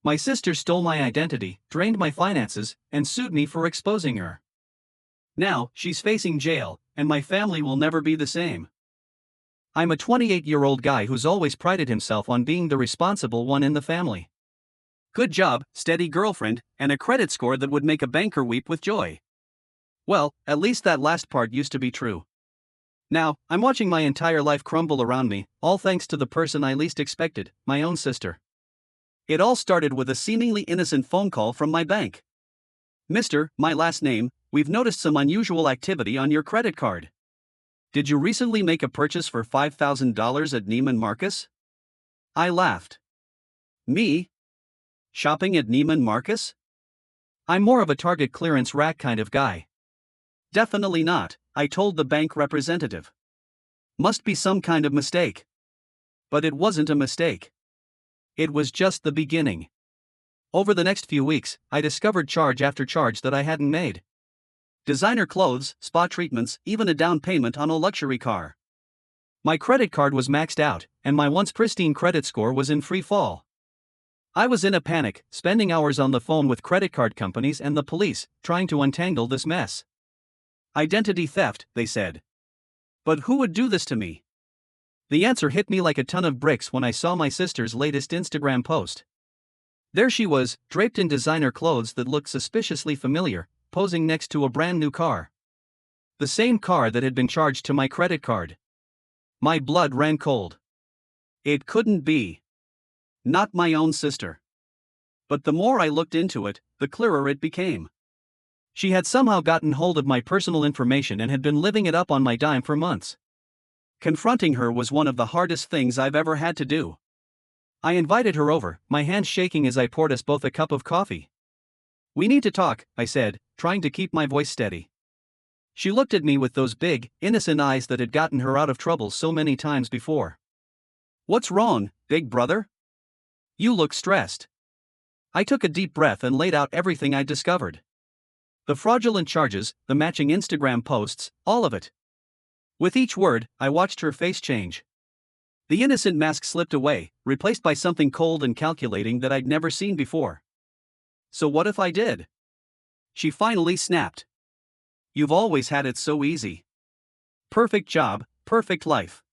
My sister stole my identity, drained my finances, and sued me for exposing her. Now, she's facing jail, and my family will never be the same. I'm a 28-year-old guy who's always prided himself on being the responsible one in the family. Good job, steady girlfriend, and a credit score that would make a banker weep with joy. Well, at least that last part used to be true. Now, I'm watching my entire life crumble around me, all thanks to the person I least expected, my own sister. It all started with a seemingly innocent phone call from my bank. "Mister, my last name, we've noticed some unusual activity on your credit card. Did you recently make a purchase for $5,000 at Neiman Marcus?" I laughed. Me? Shopping at Neiman Marcus? I'm more of a Target clearance rack kind of guy. Definitely not, I told the bank representative. Must be some kind of mistake. But it wasn't a mistake. It was just the beginning. Over the next few weeks, I discovered charge after charge that I hadn't made. Designer clothes, spa treatments, even a down payment on a luxury car. My credit card was maxed out, and my once pristine credit score was in free fall. I was in a panic, spending hours on the phone with credit card companies and the police, trying to untangle this mess. Identity theft, they said. But who would do this to me? The answer hit me like a ton of bricks when I saw my sister's latest Instagram post. There she was, draped in designer clothes that looked suspiciously familiar, posing next to a brand new car. The same car that had been charged to my credit card. My blood ran cold. It couldn't be. Not my own sister. But the more I looked into it, the clearer it became. She had somehow gotten hold of my personal information and had been living it up on my dime for months. Confronting her was one of the hardest things I've ever had to do. I invited her over, my hands shaking as I poured us both a cup of coffee. "We need to talk," I said, trying to keep my voice steady. She looked at me with those big, innocent eyes that had gotten her out of trouble so many times before. "What's wrong, big brother? You look stressed." I took a deep breath and laid out everything I'd discovered. The fraudulent charges, the matching Instagram posts, all of it. With each word, I watched her face change. The innocent mask slipped away, replaced by something cold and calculating that I'd never seen before. "So what if I did?" She finally snapped. "You've always had it so easy. Perfect job, perfect life.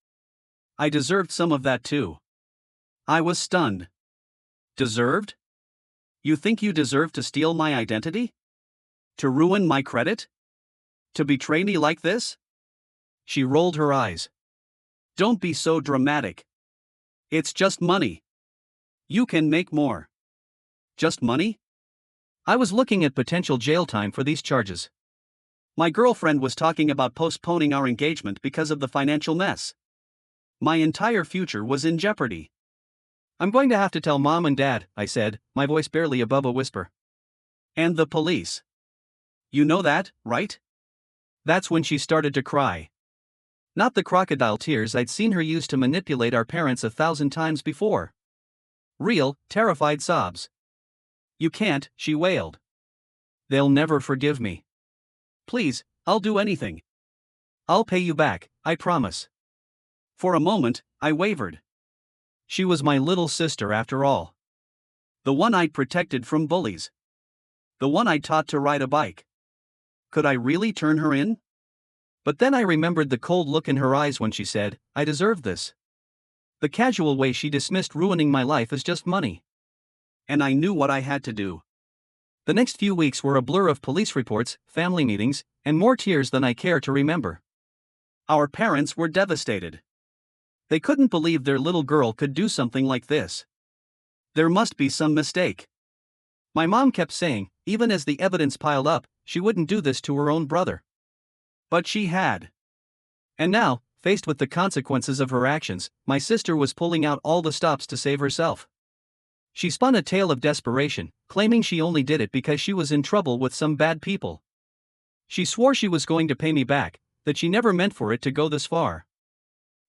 I deserved some of that too." I was stunned. Deserved? You think you deserve to steal my identity? To ruin my credit? To betray me like this? She rolled her eyes. "Don't be so dramatic. It's just money. You can make more." Just money? I was looking at potential jail time for these charges. My girlfriend was talking about postponing our engagement because of the financial mess. My entire future was in jeopardy. "I'm going to have to tell Mom and Dad," I said, my voice barely above a whisper. "And the police. You know that, right?" That's when she started to cry. Not the crocodile tears I'd seen her use to manipulate our parents 1,000 times before. Real, terrified sobs. "You can't," she wailed. "They'll never forgive me. Please, I'll do anything. I'll pay you back, I promise." For a moment, I wavered. She was my little sister after all. The one I'd protected from bullies. The one I'd taught to ride a bike. Could I really turn her in? But then I remembered the cold look in her eyes when she said, "I deserve this." The casual way she dismissed ruining my life as just money. And I knew what I had to do. The next few weeks were a blur of police reports, family meetings, and more tears than I care to remember. Our parents were devastated. They couldn't believe their little girl could do something like this. There must be some mistake. My mom kept saying, even as the evidence piled up, she wouldn't do this to her own brother. But she had. And now, faced with the consequences of her actions, my sister was pulling out all the stops to save herself. She spun a tale of desperation, claiming she only did it because she was in trouble with some bad people. She swore she was going to pay me back, that she never meant for it to go this far.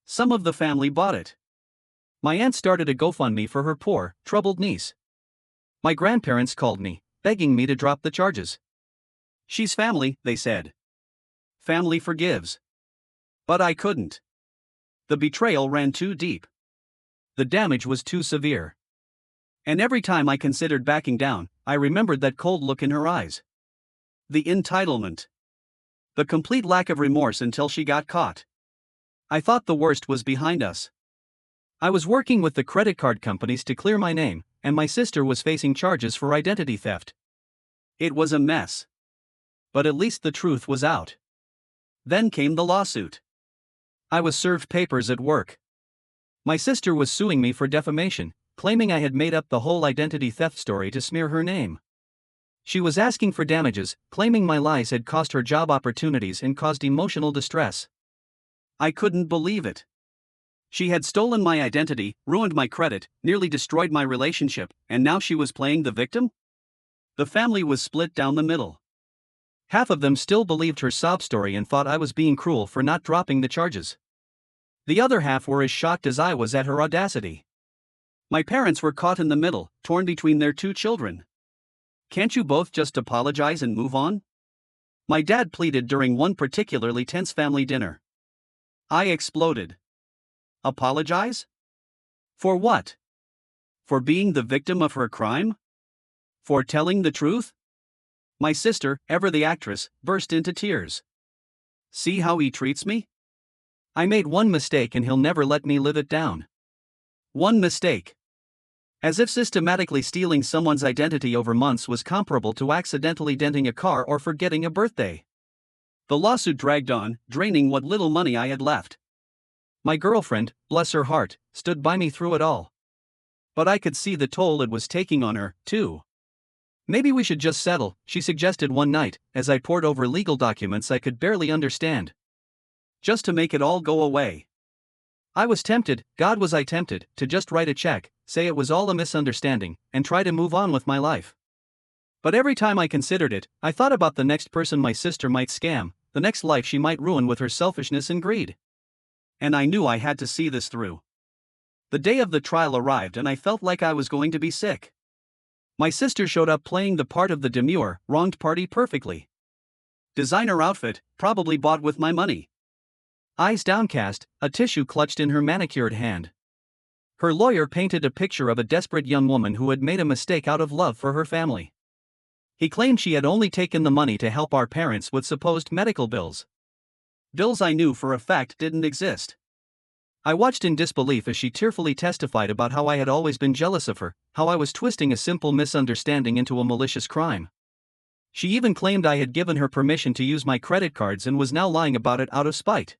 Some of the family bought it. My aunt started a GoFundMe for her poor, troubled niece. My grandparents called me, begging me to drop the charges. "She's family," they said. "Family forgives." But I couldn't. The betrayal ran too deep. The damage was too severe. And every time I considered backing down, I remembered that cold look in her eyes. The entitlement. The complete lack of remorse until she got caught. I thought the worst was behind us. I was working with the credit card companies to clear my name, and my sister was facing charges for identity theft. It was a mess. But at least the truth was out. Then came the lawsuit. I was served papers at work. My sister was suing me for defamation, claiming I had made up the whole identity theft story to smear her name. She was asking for damages, claiming my lies had cost her job opportunities and caused emotional distress. I couldn't believe it. She had stolen my identity, ruined my credit, nearly destroyed my relationship, and now she was playing the victim? The family was split down the middle. Half of them still believed her sob story and thought I was being cruel for not dropping the charges. The other half were as shocked as I was at her audacity. My parents were caught in the middle, torn between their two children. Can't you both just apologize and move on? My dad pleaded during one particularly tense family dinner. I exploded. Apologize? For what? For being the victim of her crime? For telling the truth? My sister, ever the actress, burst into tears. See how he treats me? I made one mistake and he'll never let me live it down. One mistake. As if systematically stealing someone's identity over months was comparable to accidentally denting a car or forgetting a birthday. The lawsuit dragged on, draining what little money I had left. My girlfriend, bless her heart, stood by me through it all. But I could see the toll it was taking on her, too. Maybe we should just settle, she suggested one night, as I pored over legal documents I could barely understand. Just to make it all go away. I was tempted, God was I tempted, to just write a check, say it was all a misunderstanding, and try to move on with my life. But every time I considered it, I thought about the next person my sister might scam, the next life she might ruin with her selfishness and greed. And I knew I had to see this through. The day of the trial arrived and I felt like I was going to be sick. My sister showed up playing the part of the demure, wronged party perfectly. Designer outfit, probably bought with my money. Eyes downcast, a tissue clutched in her manicured hand. Her lawyer painted a picture of a desperate young woman who had made a mistake out of love for her family. He claimed she had only taken the money to help our parents with supposed medical bills. Bills I knew for a fact didn't exist. I watched in disbelief as she tearfully testified about how I had always been jealous of her, how I was twisting a simple misunderstanding into a malicious crime. She even claimed I had given her permission to use my credit cards and was now lying about it out of spite.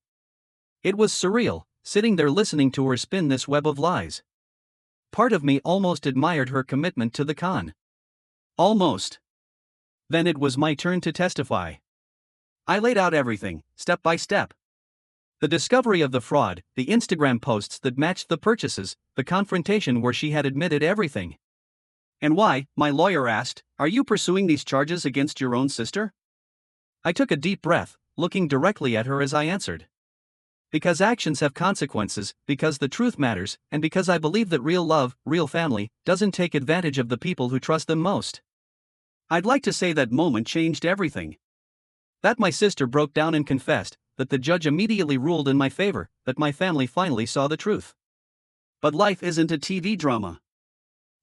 It was surreal, sitting there listening to her spin this web of lies. Part of me almost admired her commitment to the con. Almost. Then it was my turn to testify. I laid out everything, step by step. The discovery of the fraud, the Instagram posts that matched the purchases, the confrontation where she had admitted everything. And why, my lawyer asked, are you pursuing these charges against your own sister? I took a deep breath, looking directly at her as I answered. Because actions have consequences, because the truth matters, and because I believe that real love, real family, doesn't take advantage of the people who trust them most. I'd like to say that moment changed everything. That my sister broke down and confessed, that the judge immediately ruled in my favor, that my family finally saw the truth. But life isn't a TV drama.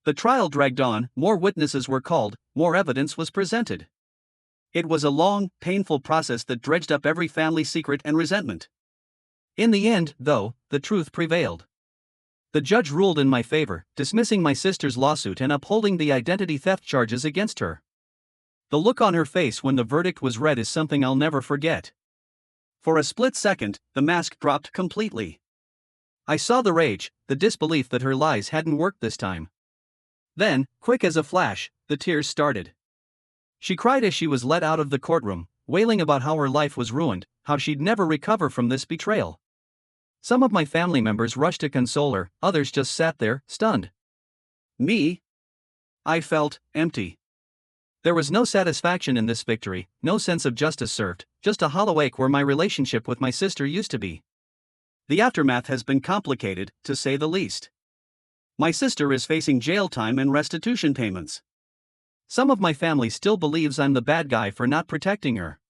The trial dragged on, more witnesses were called, more evidence was presented. It was a long, painful process that dredged up every family secret and resentment. In the end, though, the truth prevailed. The judge ruled in my favor, dismissing my sister's lawsuit and upholding the identity theft charges against her. The look on her face when the verdict was read is something I'll never forget. For a split second, the mask dropped completely. I saw the rage, the disbelief that her lies hadn't worked this time. Then, quick as a flash, the tears started. She cried as she was let out of the courtroom, wailing about how her life was ruined, how she'd never recover from this betrayal. Some of my family members rushed to console her, others just sat there, stunned. Me? I felt empty. There was no satisfaction in this victory, no sense of justice served, just a hollow ache where my relationship with my sister used to be. The aftermath has been complicated, to say the least. My sister is facing jail time and restitution payments. Some of my family still believes I'm the bad guy for not protecting her.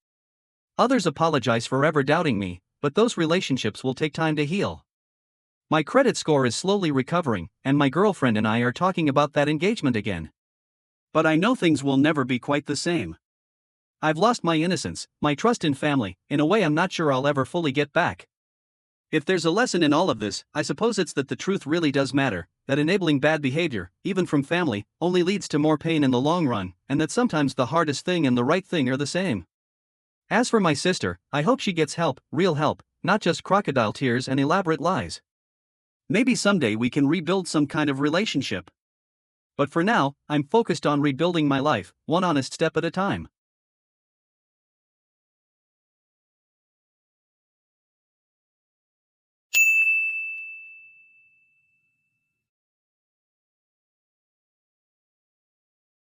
Others apologize for ever doubting me, but those relationships will take time to heal. My credit score is slowly recovering, and my girlfriend and I are talking about that engagement again. But I know things will never be quite the same. I've lost my innocence, my trust in family, in a way I'm not sure I'll ever fully get back. If there's a lesson in all of this, I suppose it's that the truth really does matter, that enabling bad behavior, even from family, only leads to more pain in the long run, and that sometimes the hardest thing and the right thing are the same. As for my sister, I hope she gets help, real help, not just crocodile tears and elaborate lies. Maybe someday we can rebuild some kind of relationship. But for now, I'm focused on rebuilding my life, one honest step at a time.